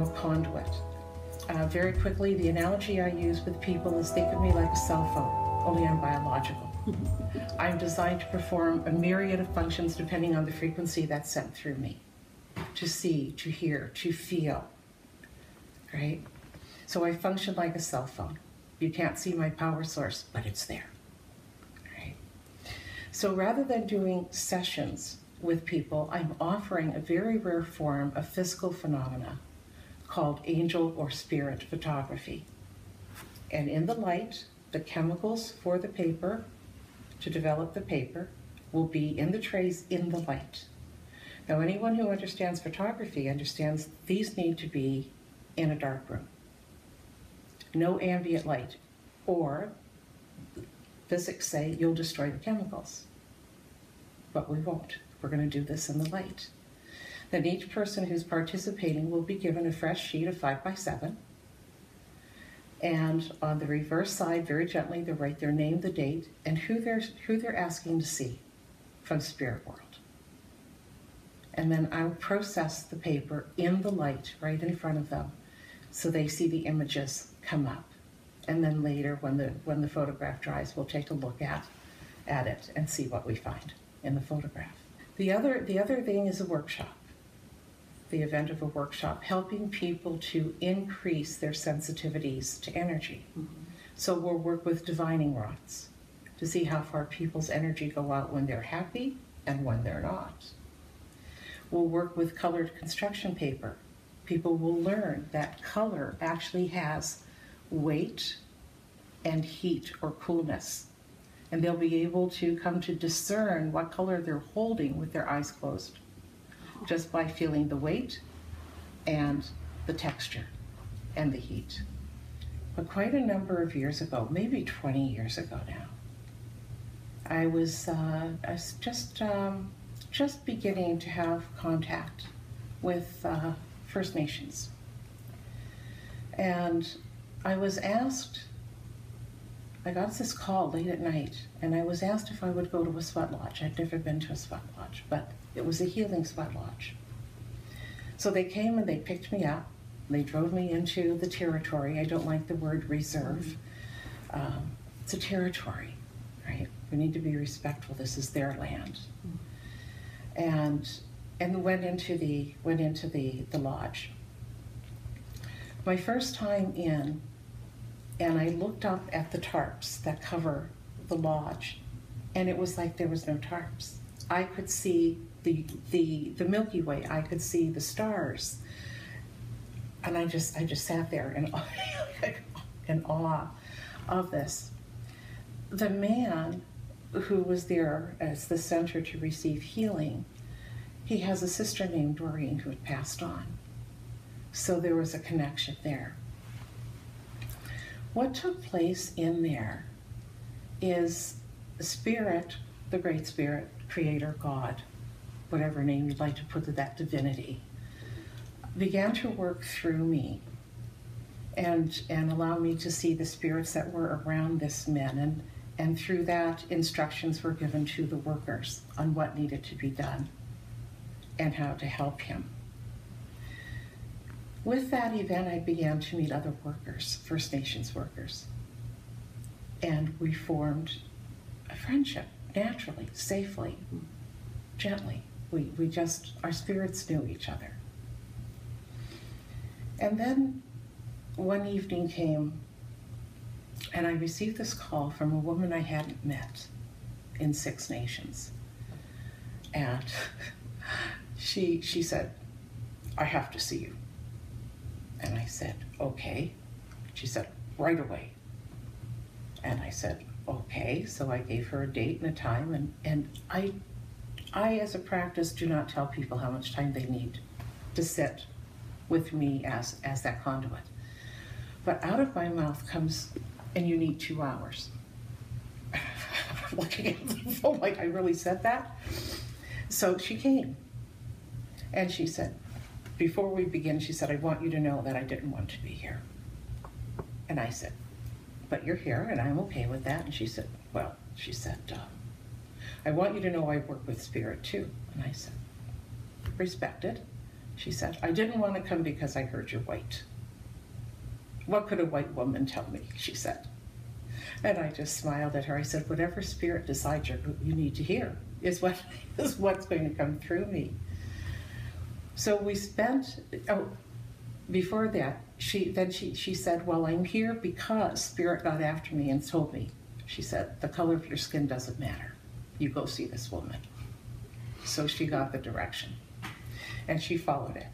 a conduit. Very quickly, the analogy I use with people is think of me like a cell phone, only I'm biological. I'm designed to perform a myriad of functions depending on the frequency that's sent through me. To see, to hear, to feel, right? So I function like a cell phone. You can't see my power source, but it's there, right? So rather than doing sessions with people, I'm offering a very rare form of physical phenomena called angel or spirit photography. And in the light, the chemicals for the paper, to develop the paper, will be in the trays in the light. Now, anyone who understands photography understands these need to be in a dark room. No ambient light, or physics say you'll destroy the chemicals. But we won't. We're going to do this in the light. Then each person who's participating will be given a fresh sheet of 5 by 7. And on the reverse side, very gently, they write their name, the date, and who they're asking to see from spirit world. And then I'll process the paper in the light right in front of them so they see the images come up. And then later, when the photograph dries, we'll take a look at it and see what we find in the photograph. The other thing is a workshop. The event of a workshop, helping people to increase their sensitivities to energy. Mm-hmm. So we'll work with divining rods to see how far people's energy go out when they're happy and when they're not. We'll work with colored construction paper. People will learn that color actually has weight and heat or coolness. And they'll be able to come to discern what color they're holding with their eyes closed, just by feeling the weight and the texture and the heat. But quite a number of years ago, maybe 20 years ago now, I was just beginning to have contact with First Nations. And I was asked, I got this call late at night, and I was asked if I would go to a sweat lodge. I'd never been to a sweat lodge, but it was a healing sweat lodge. So they came and they picked me up. They drove me into the territory. I don't like the word reserve. It's a territory, right? We need to be respectful. This is their land. And went into the lodge. My first time in, and I looked up at the tarps that cover the lodge, and it was like there was no tarps. I could see the Milky Way. I could see the stars, and I just sat there in awe of this. The man who was there as the center to receive healing, he has a sister named Doreen who had passed on, so there was a connection there. What took place in there is the spirit, the great spirit, creator, God, whatever name you'd like to put to that divinity, began to work through me and allow me to see the spirits that were around this man. And through that, instructions were given to the workers on what needed to be done and how to help him. With that event, I began to meet other workers, First Nations workers. And we formed a friendship, naturally, safely, gently. We just, our spirits knew each other. And then one evening came, and I received this call from a woman I hadn't met in 6 nations. And she said, "I have to see you." And I said, "Okay." She said, "Right away." And I said, "Okay." So I gave her a date and a time, and I as a practice do not tell people how much time they need to sit with me as that conduit. But out of my mouth comes, "And you need 2 hours." I'm looking at the phone like, I really said that? So she came, and she said, before we begin, she said, "I want you to know that I didn't want to be here." And I said, "But you're here, and I'm okay with that." And she said, "I want you to know I work with spirit too." And I said, "Respected, She said, I didn't want to come because I heard you're white. What could a white woman tell me? She said. And I just smiled at her. I said, whatever spirit decides you need to hear is what's going to come through me. So we spent, before that, she said, well, I'm here because Spirit got after me and told me. She said, the color of your skin doesn't matter. You go see this woman. So she got the direction, and she followed it.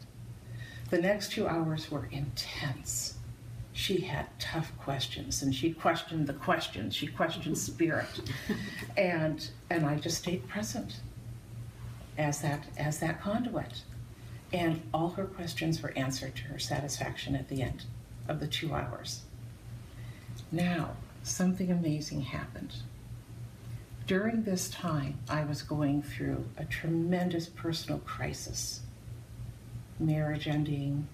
The next 2 hours were intense. She had tough questions, and she questioned the questions. She questioned Spirit, and I just stayed present as that conduit. And all her questions were answered to her satisfaction at the end of the 2 hours. Now, something amazing happened. During this time, I was going through a tremendous personal crisis. Marriage ending,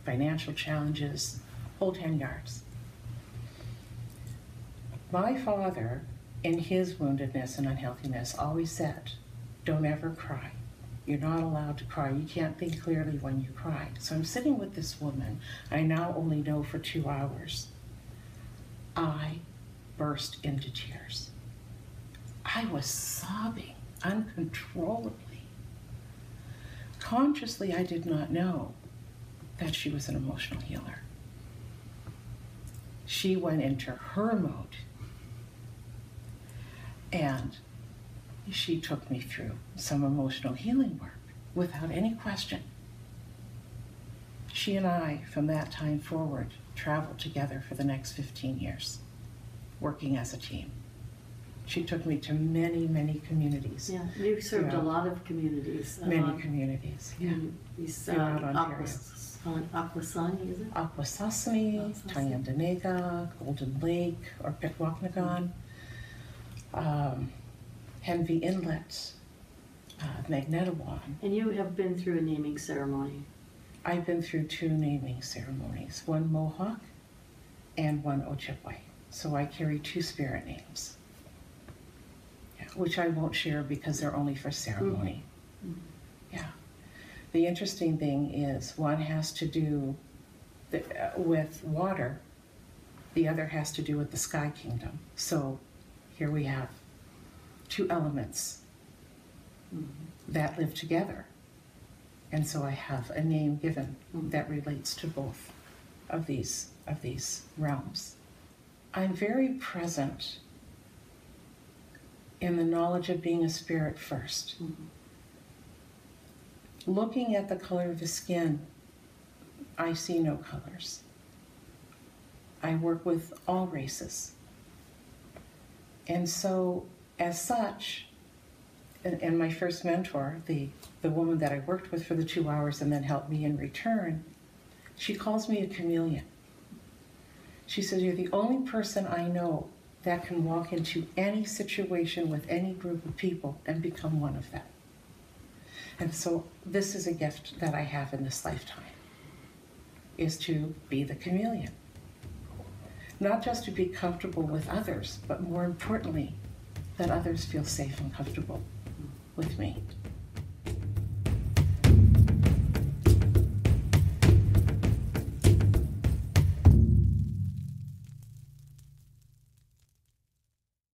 financial challenges, whole 10 yards. My father, in his woundedness and unhealthiness, always said, don't ever cry. You're not allowed to cry. You can't think clearly when you cry. So I'm sitting with this woman I now only know for 2 hours. I burst into tears. I was sobbing uncontrollably. Consciously, I did not know that she was an emotional healer. She went into her mode, and she took me through some emotional healing work without any question. She and I, from that time forward, traveled together for the next 15 years, working as a team. She took me to many, many communities. Yeah, you served a lot of communities. Many communities, yeah. Throughout Ontario. Akwesasne, is it? Akwesasne, Tyendinaga, Golden Lake, or Pikwakanagan, Henvey Inlet, Magnetawan. And you have been through a naming ceremony. I've been through 2 naming ceremonies, one Mohawk and one Ojibwe. So I carry 2 spirit names, which I won't share because they're only for ceremony. Mm-hmm. Yeah. The interesting thing is one has to do with water, the other has to do with the sky kingdom. So here we have 2 elements that live together. And so I have a name given that relates to both of these realms. I'm very present in the knowledge of being a spirit first. Looking at the color of the skin, I see no colors. I work with all races. And so, as such, and my first mentor, the woman that I worked with for the 2 hours and then helped me in return, she calls me a chameleon. She says, you're the only person I know that can walk into any situation with any group of people and become one of them. And so this is a gift that I have in this lifetime, is to be the chameleon. Not just to be comfortable with others, but more importantly, that others feel safe and comfortable with me.